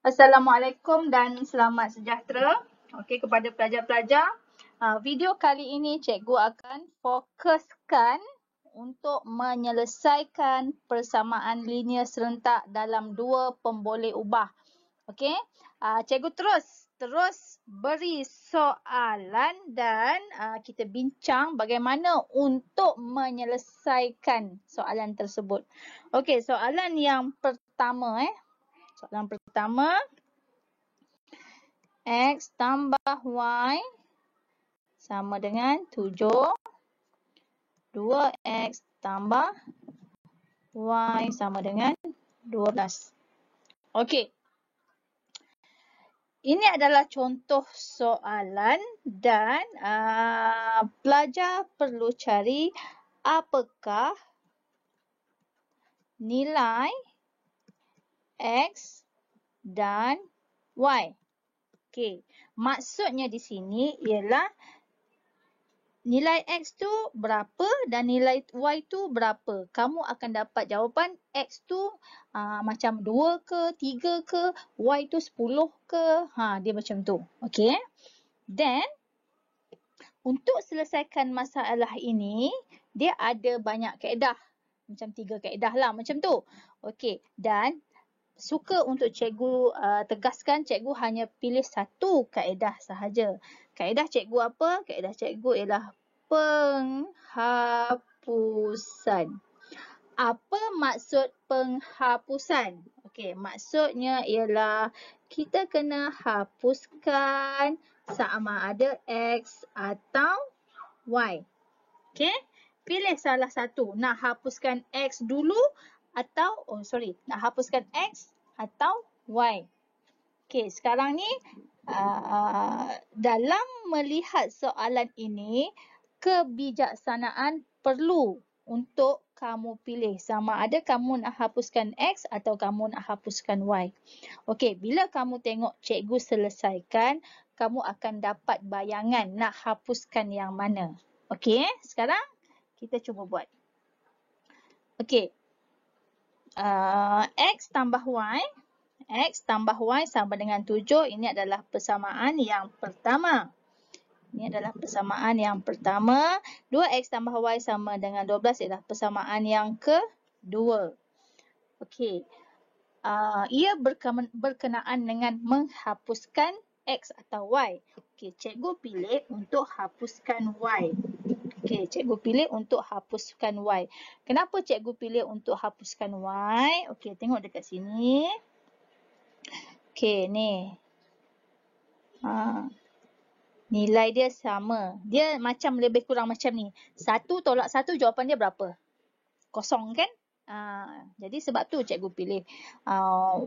Assalamualaikum dan selamat sejahtera. Okey, kepada pelajar-pelajar, video kali ini cikgu akan fokuskan untuk menyelesaikan persamaan linear serentak dalam dua pemboleh ubah. Okey, cikgu terus beri soalan dan kita bincang bagaimana untuk menyelesaikan soalan tersebut. Okey, soalan yang pertama Soalan pertama, X tambah Y sama dengan 7. 2X tambah Y sama dengan 12. Okey. Ini adalah contoh soalan dan pelajar perlu cari apakah nilai X dan Y. Okey, maksudnya di sini ialah nilai X tu berapa dan nilai Y tu berapa. Kamu akan dapat jawapan X tu macam 2 ke, 3 ke, Y tu 10 ke. Dia macam tu. Okey. Then, untuk selesaikan masalah ini, dia ada banyak kaedah. Macam 3 kaedah lah macam tu. Okey. Dan suka untuk cikgu tegaskan, cikgu hanya pilih satu kaedah sahaja. Kaedah cikgu apa? Kaedah cikgu ialah penghapusan. Apa maksud penghapusan? Okey, maksudnya ialah kita kena hapuskan sama ada X atau Y. Okey, pilih salah satu. Nak hapuskan X dulu atau nak hapuskan X atau Y. Okey, sekarang ni dalam melihat soalan ini, kebijaksanaan perlu untuk kamu pilih sama ada kamu nak hapuskan X atau kamu nak hapuskan Y. Okey, bila kamu tengok cikgu selesaikan, kamu akan dapat bayangan nak hapuskan yang mana. Okey, sekarang kita cuba buat. Okey. X tambah Y. X tambah Y sama dengan 7. Ini adalah persamaan yang pertama. 2X tambah Y sama dengan 12 ialah persamaan yang kedua. Okey. Ia berkenaan dengan menghapuskan X atau Y. Okey, cikgu pilih untuk hapuskan Y. Kenapa cikgu pilih untuk hapuskan Y? Okey, tengok dekat sini. Okey, ni. Nilai dia sama. Dia macam lebih kurang macam ni. 1 tolak 1 jawapan dia berapa? Kosong kan? Jadi sebab tu cikgu pilih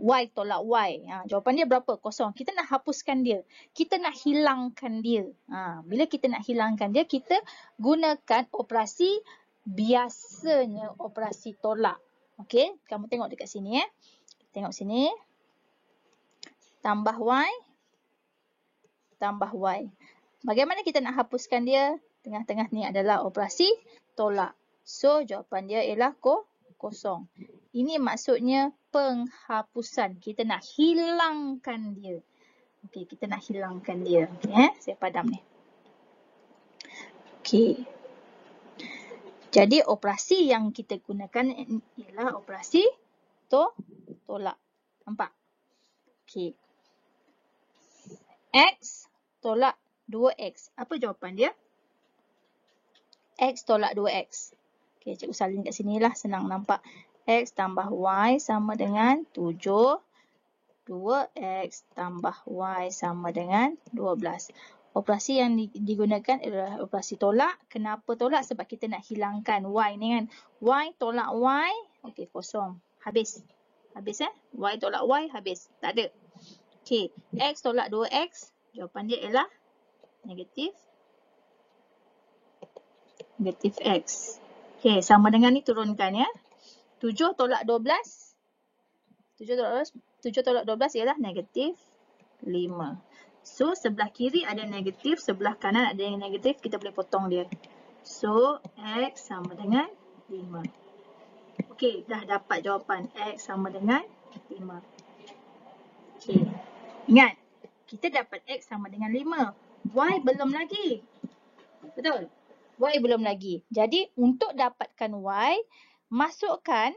Y tolak Y. Jawapan dia berapa? Kosong. Kita nak hapuskan dia. Kita nak hilangkan dia. Bila kita nak hilangkan dia, kita gunakan operasi biasanya, operasi tolak. Okey, kamu tengok dekat sini. Tengok sini. Tambah Y. Tambah Y. Bagaimana kita nak hapuskan dia? Tengah-tengah ni adalah operasi tolak. So, jawapan dia ialah kosong. Ini maksudnya penghapusan. Kita nak hilangkan dia. Okey, kita nak hilangkan dia. Okey, saya padam ni. Okey. Jadi, operasi yang kita gunakan ialah operasi tolak. Nampak? Okey. X tolak 2X. Apa jawapan dia? X tolak 2X. Okey, cikgu salin kat sini lah. Senang nampak. X tambah Y sama dengan 7. 2X tambah Y sama dengan 12. Operasi yang digunakan adalah operasi tolak. Kenapa tolak? Sebab kita nak hilangkan Y ni kan. Y tolak Y. Okey, kosong. Habis. Y tolak Y, habis. Tak ada. Okey, X tolak 2X. Jawapan dia ialah negatif X. Okey, sama dengan ni turunkan ya. 7 tolak 12. 7 tolak 12 ialah negatif 5. So, sebelah kiri ada negatif, sebelah kanan ada yang negatif. Kita boleh potong dia. So, X sama dengan 5. Okey, dah dapat jawapan. X sama dengan 5. Okey. Ingat, kita dapat X sama dengan 5. Y belum lagi. Betul? Y belum lagi. Jadi, untuk dapatkan Y, masukkan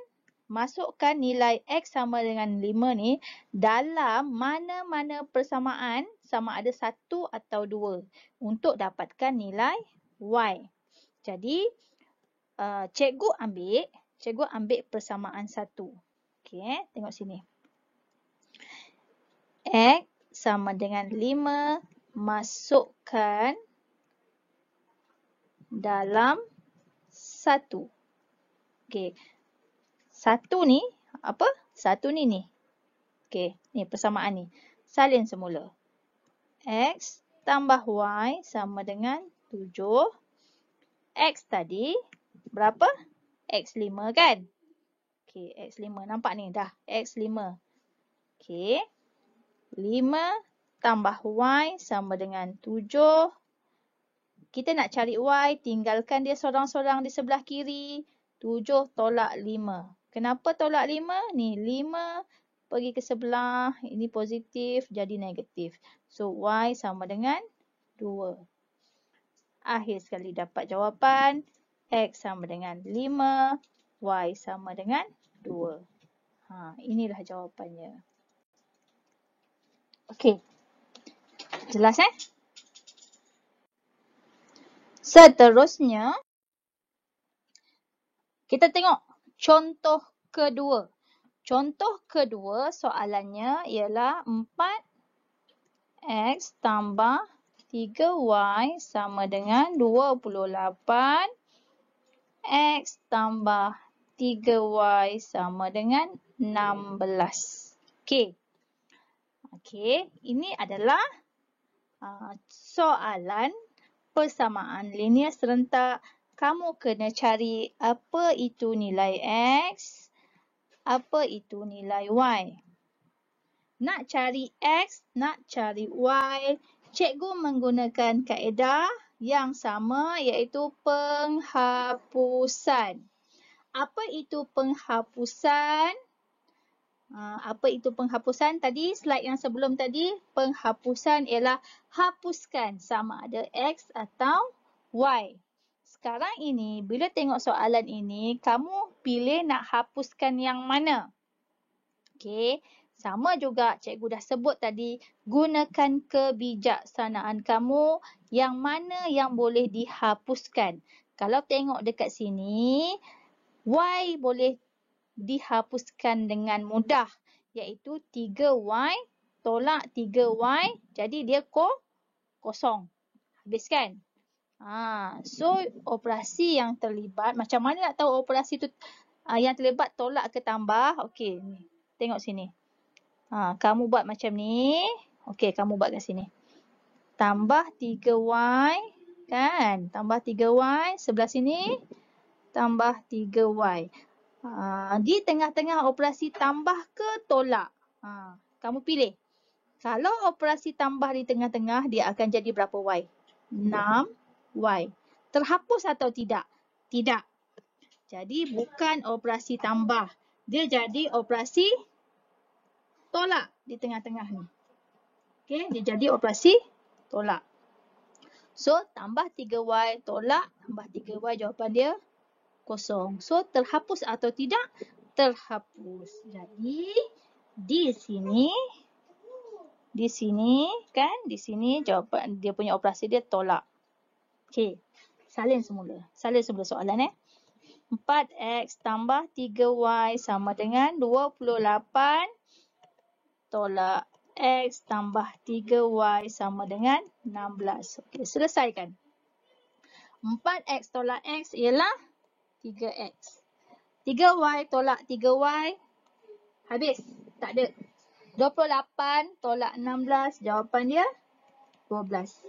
nilai X sama dengan 5 ni dalam mana-mana persamaan sama ada 1 atau 2 untuk dapatkan nilai Y. Jadi, cikgu ambil persamaan 1. Okey, tengok sini. X sama dengan 5 masukkan dalam 1. Okey. 1 ni apa? 1 ni. Okey, ni persamaan ni. Salin semula. X tambah Y sama dengan 7. X tadi berapa? X5 kan? Okey, X5. Nampak ni dah. X5. Okey. 5 tambah Y sama dengan 7. Kita nak cari Y, tinggalkan dia sorang-sorang di sebelah kiri. 7 tolak 5. Kenapa tolak 5? Ni 5 pergi ke sebelah. Ini positif jadi negatif. So, Y sama dengan 2. Akhir sekali dapat jawapan. X sama dengan 5. Y sama dengan 2. Inilah jawapannya. Okey. Jelas Seterusnya, kita tengok contoh kedua. Contoh kedua soalannya ialah 4x tambah 3y sama dengan 28. X tambah 3y sama dengan 16. Okey. Okey, ini adalah soalan persamaan linear serentak. Kamu kena cari apa itu nilai X, apa itu nilai Y. Nak cari X, nak cari Y, cikgu menggunakan kaedah yang sama iaitu penghapusan. Apa itu penghapusan? Apa itu penghapusan? Tadi slide yang sebelum tadi, penghapusan ialah hapuskan sama ada X atau Y. Sekarang ini, bila tengok soalan ini, kamu pilih nak hapuskan yang mana? Okey, sama juga cikgu dah sebut tadi, gunakan kebijaksanaan kamu yang mana yang boleh dihapuskan. Kalau tengok dekat sini, Y boleh dihapuskan dengan mudah, iaitu 3Y tolak 3Y, jadi dia kosong. Habis kan? So operasi yang terlibat, macam mana nak tahu operasi tu yang terlibat tolak ke tambah? Okey, ni. Tengok sini. Kamu buat macam ni. Okey, kamu buat kat sini. Tambah 3Y kan? Tambah 3Y sebelah sini. Tambah 3Y. Di tengah-tengah operasi tambah ke tolak? Kamu pilih. Kalau operasi tambah di tengah-tengah, dia akan jadi berapa Y? 6Y. Terhapus atau tidak? Tidak. Jadi bukan operasi tambah. Dia jadi operasi tolak di tengah-tengah ni. Okey, dia jadi operasi tolak. So, tambah 3Y tolak, tambah 3Y jawapan dia kosong. So, terhapus atau tidak? Terhapus. Jadi, di sini kan, di sini jawapan dia punya operasi dia tolak. Okey, salin semula. Salin semula soalan 4x tambah 3y sama dengan 28 tolak x tambah 3y sama dengan 16. Okey, selesaikan. 4x tolak x ialah 3x. 3y tolak 3y. Habis. Tak ada. 28 tolak 16. Jawapan dia 12.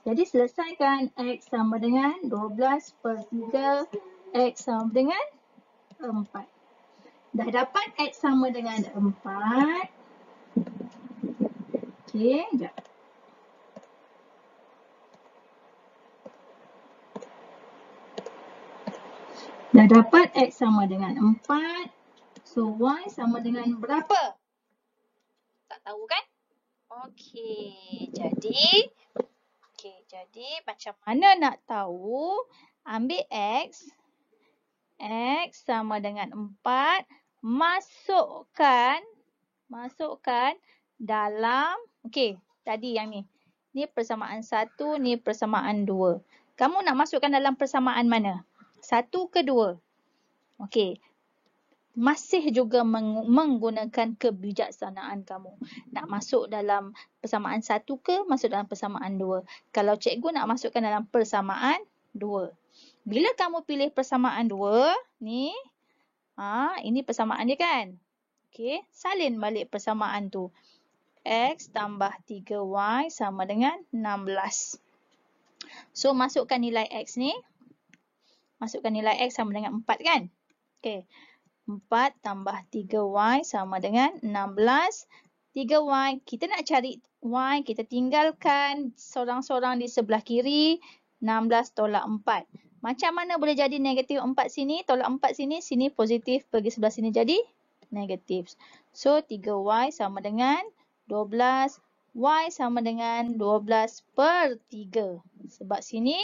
Jadi selesaikan. X sama dengan 12 per 3. X sama dengan 4. Dah dapat X sama dengan 4. Okey, sekejap. Dah dapat X sama dengan 4. So, Y sama dengan berapa? Tak tahu kan? Okey, jadi macam mana nak tahu? Ambil X. X sama dengan 4. Masukkan dalam, tadi yang ni. Ni persamaan 1, ni persamaan 2. Kamu nak masukkan dalam persamaan mana? 1 ke 2? Okey. Masih juga menggunakan kebijaksanaan kamu. Nak masuk dalam persamaan 1 ke masuk dalam persamaan 2? Kalau cikgu nak masukkan dalam persamaan 2. Bila kamu pilih persamaan 2, ni, ini persamaan dia kan? Okey, salin balik persamaan tu. X tambah 3Y sama dengan 16. So, masukkan nilai X ni. Masukkan nilai X sama dengan 4 kan? Okey. 4 tambah 3Y sama dengan 16. 3Y, kita nak cari Y, kita tinggalkan sorang-sorang di sebelah kiri. 16 tolak 4. Macam mana boleh jadi negatif 4 sini, tolak 4 sini, sini positif, pergi sebelah sini jadi negatif. So, 3Y sama dengan 12. Y sama dengan 12 per 3. Sebab sini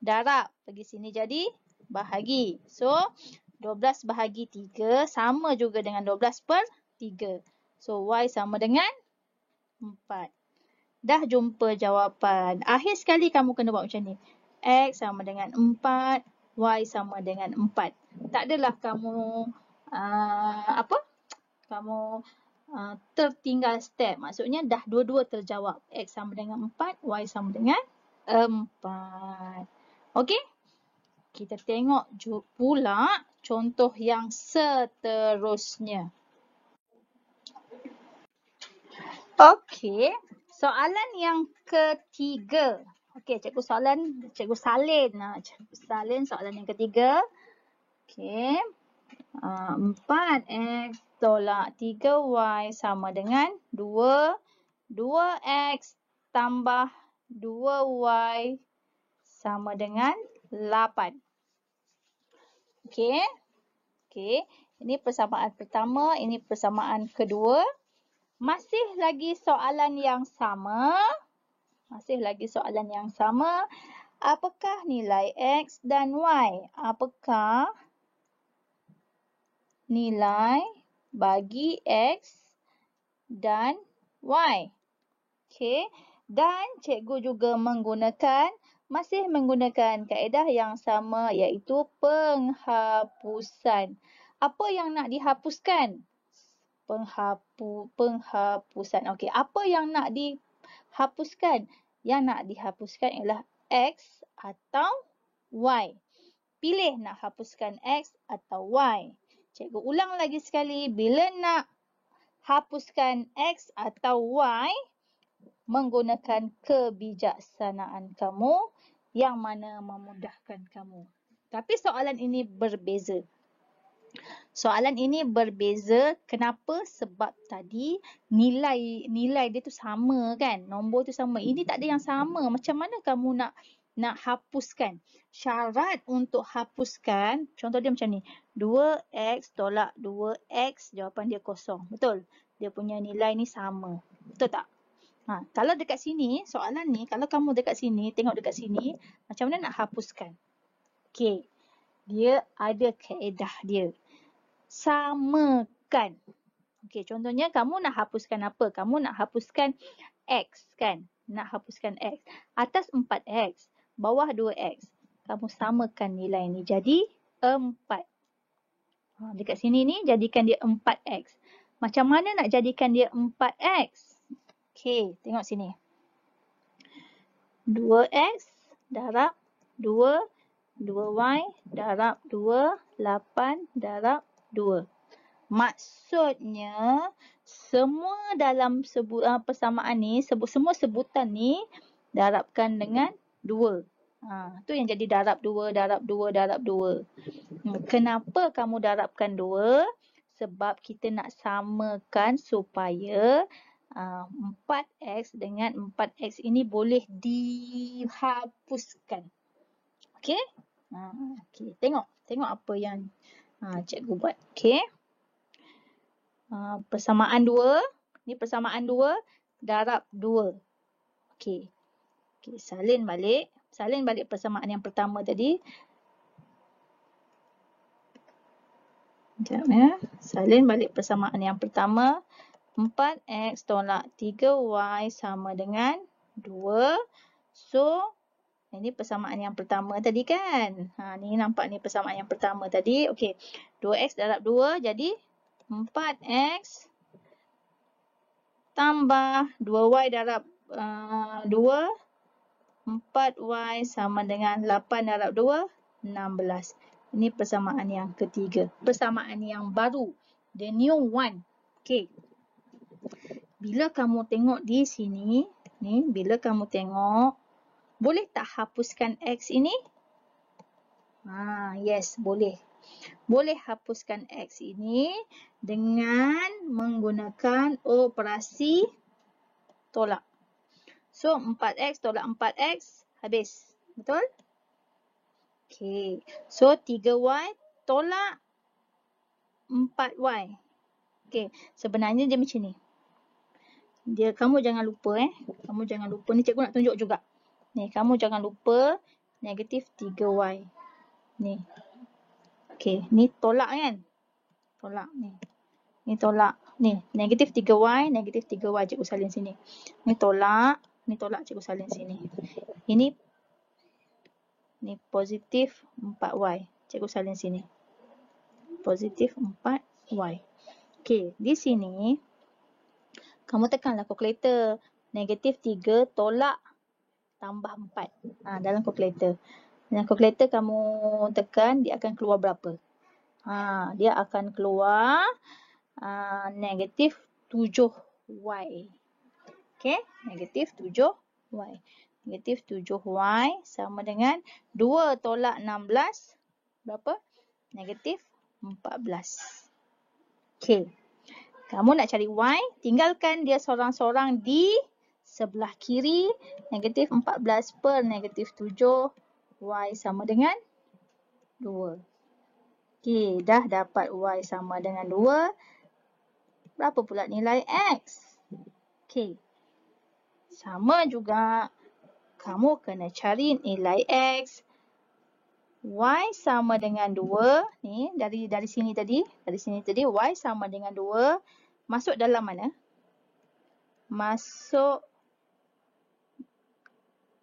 darab, pergi sini jadi bahagi. So, 12 bahagi 3 sama juga dengan 12 per 3. So, Y sama dengan 4. Dah jumpa jawapan. Akhir sekali kamu kena buat macam ni. X sama dengan 4, Y sama dengan 4. Tak adalah kamu tertinggal step. Maksudnya dah dua-dua terjawab. X sama dengan 4, Y sama dengan 4. Okey? Kita tengok pula contoh yang seterusnya. Okey, soalan yang ketiga. Okey, cikgu salin. Cikgu salin soalan yang ketiga. Okey. 4x tolak 3y sama dengan 2. 2x tambah 2y sama dengan 8. Okey. Okey, ini persamaan pertama, ini persamaan kedua. Masih lagi soalan yang sama. Apakah nilai X dan Y? Apakah nilai bagi X dan Y? Okey. Dan cikgu juga masih menggunakan kaedah yang sama iaitu penghapusan. Apa yang nak dihapuskan? Penghapusan. Okey, apa yang nak dihapuskan? Yang nak dihapuskan ialah X atau Y. Pilih nak hapuskan X atau Y. Cikgu ulang lagi sekali, bila nak hapuskan X atau Y, menggunakan kebijaksanaan kamu yang mana memudahkan kamu. Tapi soalan ini berbeza. Kenapa? Sebab tadi nilai dia tu sama kan? Nombor tu sama. Ini tak ada yang sama. Macam mana kamu nak hapuskan? Syarat untuk hapuskan, contoh dia macam ni. 2x tolak 2x, jawapan dia kosong. Betul? Dia punya nilai ni sama. Betul tak? Kalau dekat sini, soalan ni, kalau kamu dekat sini, tengok dekat sini, macam mana nak hapuskan? Okey. Dia ada kaedah dia. Samakan. Okey, contohnya kamu nak hapuskan apa? Kamu nak hapuskan X kan? Nak hapuskan X. Atas 4X, bawah 2X. Kamu samakan nilai ni jadi 4. Dekat sini ni, jadikan dia 4X. Macam mana nak jadikan dia 4X? Okey, tengok sini. 2X darab 2, 2Y darab 2, 8 darab 2. Maksudnya, semua dalam persamaan ni, semua sebutan ni darabkan dengan 2. Tu yang jadi darab 2, darab 2, darab 2. Kenapa kamu darabkan 2? Sebab kita nak samakan supaya 4x dengan 4x ini boleh dihapuskan. Okey? Okey, tengok apa yang cikgu buat. Okey. Persamaan 2. Ni persamaan 2 darab 2. Okey. Okey, salin balik. Salin balik persamaan yang pertama tadi. Sekejap ya. Salin balik persamaan yang pertama. 4x tolak 3y sama dengan 2. So, ini persamaan yang pertama tadi kan. Ni nampak ni persamaan yang pertama tadi. Okey, 2x darab 2 jadi 4x tambah 2y darab 2. 4y sama dengan 8 darab 2, 16. Ini persamaan yang ketiga. Persamaan yang baru. The new one. Okey. Bila kamu tengok di sini, ni bila kamu tengok, boleh tak hapuskan x ini? Yes, boleh. Boleh hapuskan x ini dengan menggunakan operasi tolak. So, 4x tolak 4x habis. Betul? Okey. So, 3y tolak 4y. Okey. Sebenarnya dia macam ni. Kamu jangan lupa Kamu jangan lupa. Ni cikgu nak tunjuk juga. Ni, kamu jangan lupa negatif 3y. Ni. Okey. Ni tolak kan? Tolak ni. Ni tolak. Ni, negatif 3y, negatif 3y cikgu salin sini. Ni tolak. Ni tolak cikgu salin sini. Ini ni positif 4y. Cikgu salin sini. Positif 4y. Okey, di sini kamu tekanlah kalkulator. Negatif 3 tolak tambah 4. Dalam kalkulator. Dalam kalkulator kamu tekan, dia akan keluar berapa? Dia akan keluar negatif 7y. Okey, negatif 7y. Negatif 7y sama dengan 2 tolak 16. Berapa? Negatif 14. Okey. Kamu nak cari y, tinggalkan dia sorang-sorang di sebelah kiri. Negatif 14 per negatif 7. Y sama dengan 2. Okey, dah dapat y sama dengan 2. Berapa pula nilai x? Okey. Sama juga, kamu kena cari nilai x. Y sama dengan 2. Ni, dari sini tadi. Dari sini tadi, y sama dengan 2. Masuk dalam mana? Masuk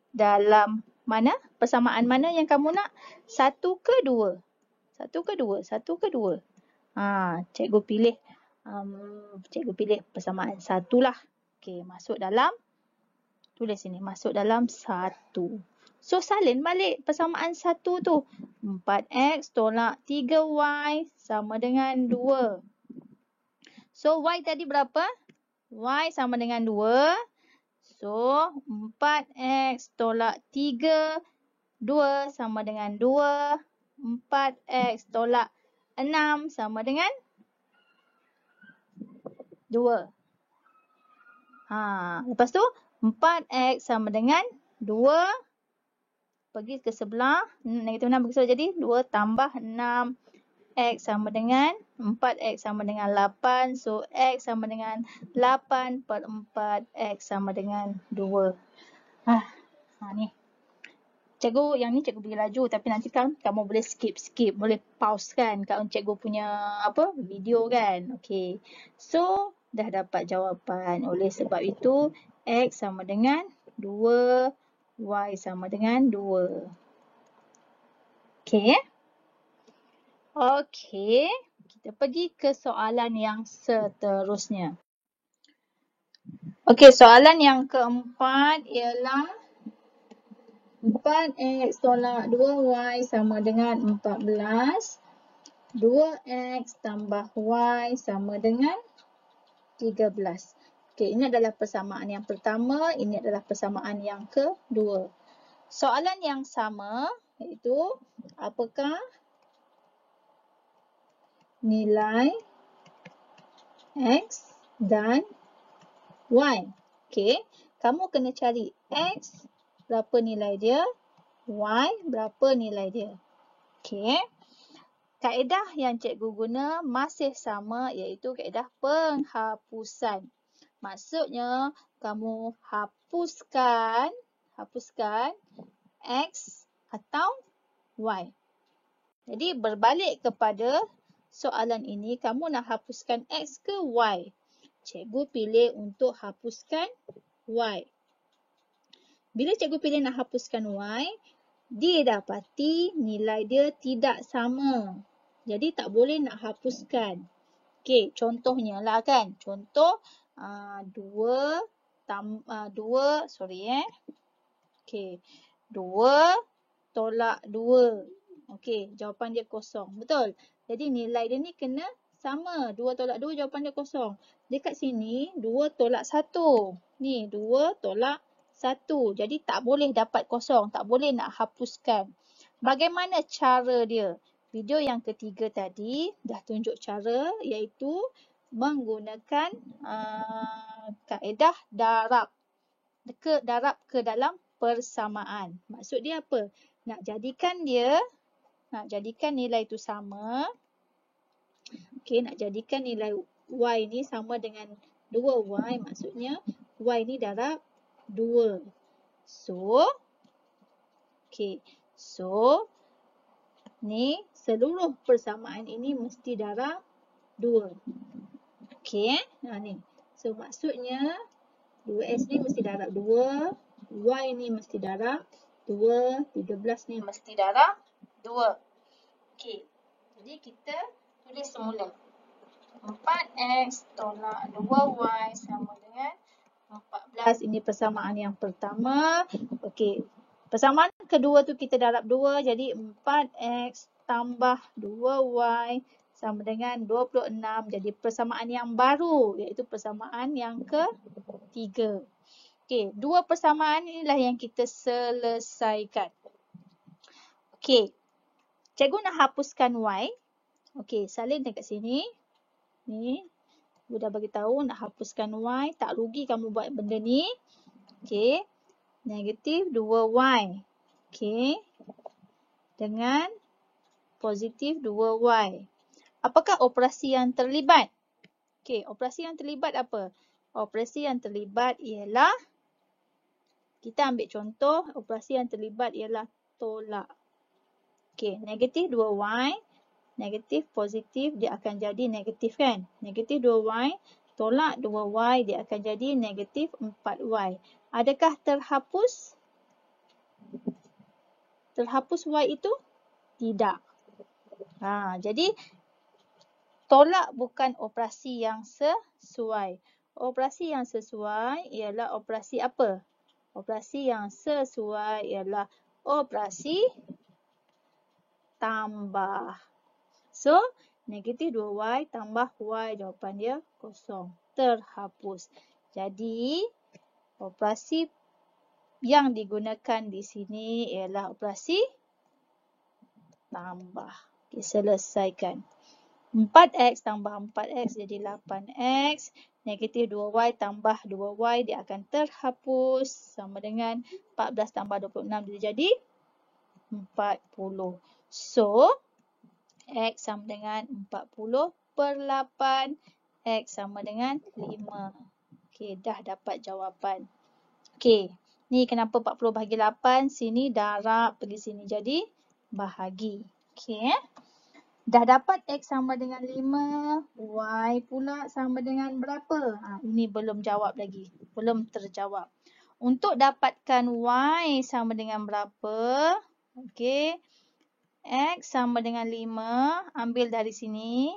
dalam mana? Persamaan mana yang kamu nak? 1 ke 2? 1 ke 2? 1 ke 2? Cikgu pilih persamaan 1 lah. Okey, masuk dalam, tulis sini, masuk dalam 1. So, salin balik persamaan 1 tu. 4x tolak 3y sama dengan 2. So, y tadi berapa? Y sama dengan 2. So, 4x tolak 3, 2 sama dengan 2. 4x tolak 6 sama dengan 2. Lepas tu, 4x sama dengan 2. Pergi ke sebelah. Negatif 6 pergi sebelah jadi 2 tambah 6. X sama dengan 4x sama dengan 8. So, x sama dengan 8 per 4. X sama dengan 2. Ni. Cikgu, yang ni cikgu beri laju. Tapi nanti kan kamu boleh skip. Boleh pause kan kat cikgu punya video kan. Okey. So, dah dapat jawapan. Oleh sebab itu, x sama dengan 2. Y sama dengan 2. Okey. Okey, kita pergi ke soalan yang seterusnya. Okey, soalan yang keempat ialah 4x tolak 2y sama dengan 14. 2x tambah y sama dengan 13. Okey, ini adalah persamaan yang pertama, ini adalah persamaan yang kedua. Soalan yang sama iaitu apakah nilai x dan y. Okey, kamu kena cari x berapa nilai dia, y berapa nilai dia. Okey. Kaedah yang cikgu guna masih sama iaitu kaedah penghapusan. Maksudnya kamu hapuskan X atau Y. Jadi berbalik kepada soalan ini, kamu nak hapuskan X ke Y? Cikgu pilih untuk hapuskan Y. Bila cikgu pilih nak hapuskan Y, didapati nilai dia tidak sama. Jadi tak boleh nak hapuskan. Okey, contohnya lah kan. Contoh 2 tolak 2. Okey, jawapan dia kosong. Betul? Jadi nilai dia ni kena sama. 2 tolak 2 jawapan dia kosong. Dekat sini 2 tolak 1. Ni 2 tolak 1. Jadi tak boleh dapat kosong. Tak boleh nak hapuskan. Bagaimana cara dia? Video yang ketiga tadi dah tunjuk cara, iaitu menggunakan kaedah darab. Darab ke dalam persamaan. Maksud dia apa? Nak jadikan nilai itu sama. Okey, nak jadikan nilai Y ni sama dengan 2Y. Maksudnya Y ni darab 2. So, ni seluruh persamaan ini mesti darab 2. Okey, ni. So, maksudnya 2X ni mesti darab 2. Y ni mesti darab 2. 13 ni mesti darab 2. Okey, jadi kita tulis semula. 4X tolak 2Y sama dengan 14. Ini persamaan yang pertama. Okey, persamaan kedua tu kita darab 2. Jadi 4X tambah 2Y sama dengan 26. Jadi persamaan yang baru, iaitu persamaan yang ketiga. Okey, dua persamaan inilah yang kita selesaikan. Okey, cikgu nak hapuskan Y. Okey, salin dekat sini. Ni, cikgu dah bagi tahu nak hapuskan Y. Tak rugi kamu buat benda ni. Okey, negatif 2Y. Okey, dengan positif 2Y. Apakah operasi yang terlibat? Okey, operasi yang terlibat apa? Operasi yang terlibat ialah, kita ambil contoh, operasi yang terlibat ialah tolak. Okey, negatif 2Y, negatif positif, dia akan jadi negatif kan? Negatif 2Y, tolak 2Y, dia akan jadi negatif 4Y. Adakah terhapus? Terhapus Y itu? Tidak. Jadi, tolak bukan operasi yang sesuai. Operasi yang sesuai ialah operasi apa? Operasi yang sesuai ialah operasi tambah. So, negatif 2Y tambah Y, jawapan dia kosong. Terhapus. Jadi, operasi yang digunakan di sini ialah operasi tambah. Okay, selesaikan. 4X tambah 4X jadi 8X. Negatif 2Y tambah 2Y, dia akan terhapus. Sama dengan 14 tambah 26, dia jadi 40. So, X sama dengan 40 per 8. X sama dengan 5. Okey, dah dapat jawapan. Okey, ni kenapa 40 bahagi 8? Sini darab, pergi sini jadi bahagi. Okey, dah dapat X sama dengan 5. Y pula sama dengan berapa? Ini belum jawab lagi. Belum terjawab. Untuk dapatkan Y sama dengan berapa? Okey, X sama dengan 5, ambil dari sini.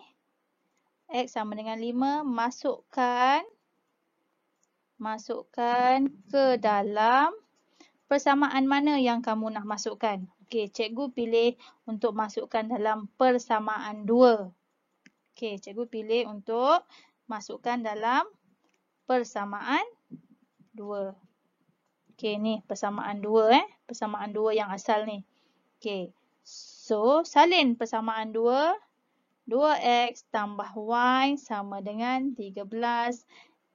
X sama dengan 5, masukkan ke dalam persamaan mana yang kamu nak masukkan. Okey, cikgu pilih untuk masukkan dalam persamaan 2. Okey, cikgu pilih untuk masukkan dalam persamaan 2. Okey, ni persamaan 2 persamaan 2 yang asal ni. Okey. So, salin persamaan 2. 2X tambah Y sama dengan 13.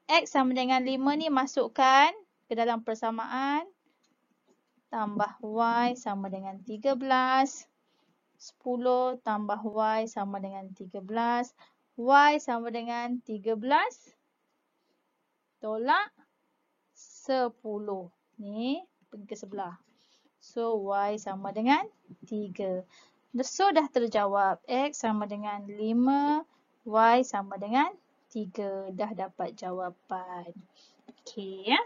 X sama dengan 5 ni masukkan ke dalam persamaan. Tambah Y sama dengan 13. 10 tambah Y sama dengan 13. Y sama dengan 13. tolak 10. Ni pergi ke sebelah. So, Y sama dengan 3. So, dah terjawab. X sama dengan 5. Y sama dengan 3. Dah dapat jawapan. Okey ya.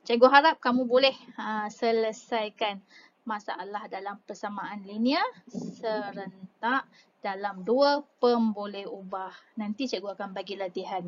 Cikgu harap kamu boleh selesaikan masalah dalam persamaan linear serentak dalam 2 pemboleh ubah. Nanti cikgu akan bagi latihan.